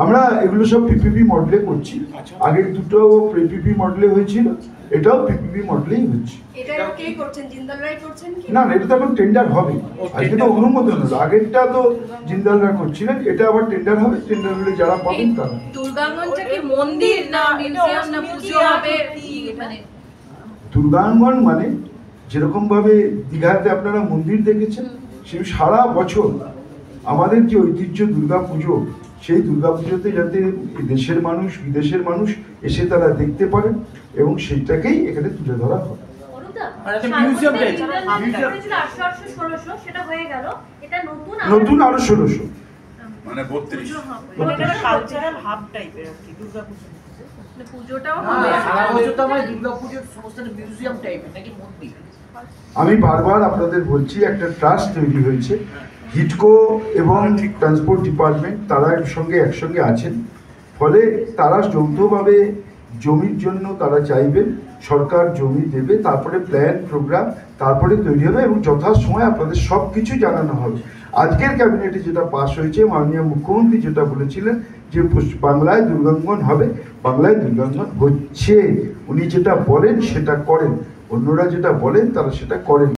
আমরা এগুলো সব পিপিপি মডেলে করছি। আগের দুটো পিপিপি মডেলে হয়েছিল, এটাও পিপিপি মডেলেই হচ্ছে। না না, এটা তো এখন টেন্ডার হবে, আজকে তো অনুমোদন হলো। আগেরটা তো জিন্দালরা করছিলেন, এটা আবার টেন্ডার হবে। টেন্ডার হলে যারা পাবেন তারা। দুর্গাঙ্গন মানে যেরকম ভাবে দীঘাতে আপনারা মন্দির দেখেছেন, সেই সারা বছর আমাদের যে ঐতিহ্য দুর্গাপুজো, সেই দুর্গাপুজোতে যাতে দেশের মানুষ বিদেশের মানুষ এসে তারা দেখতে পারেন এবং সেইটাকেই এখানে তুলে ধরা হয়। নতুন আরো 1600 মানে 32 কালচারাল হাব টাইপের আর কি দুর্গাপুজো। আমি বারবার আপনাদের বলছি, একটা ট্রাস্ট তৈরি হয়েছে। হিটকো এবং ট্রান্সপোর্ট ডিপার্টমেন্ট তারা একসঙ্গে আছেন, ফলে তারা যৌথভাবে জমির জন্য তারা চাইবেন, সরকার জমি দেবে, তারপরে প্ল্যান প্রোগ্রাম তারপরে তৈরি হবে এবং যথাসময়ে আপনাদের সব কিছু জানানো হবে। আজকের ক্যাবিনেটে যেটা পাস হয়েছে, মাননীয় মুখ্যমন্ত্রী যেটা বলেছিলেন যে বাংলায় দুর্গাঙ্গন হবে, বাংলায় দুর্গাঙ্গন হচ্ছে। উনি যেটা বলেন সেটা করেন, অন্যরা যেটা বলেন তারা সেটা করেন।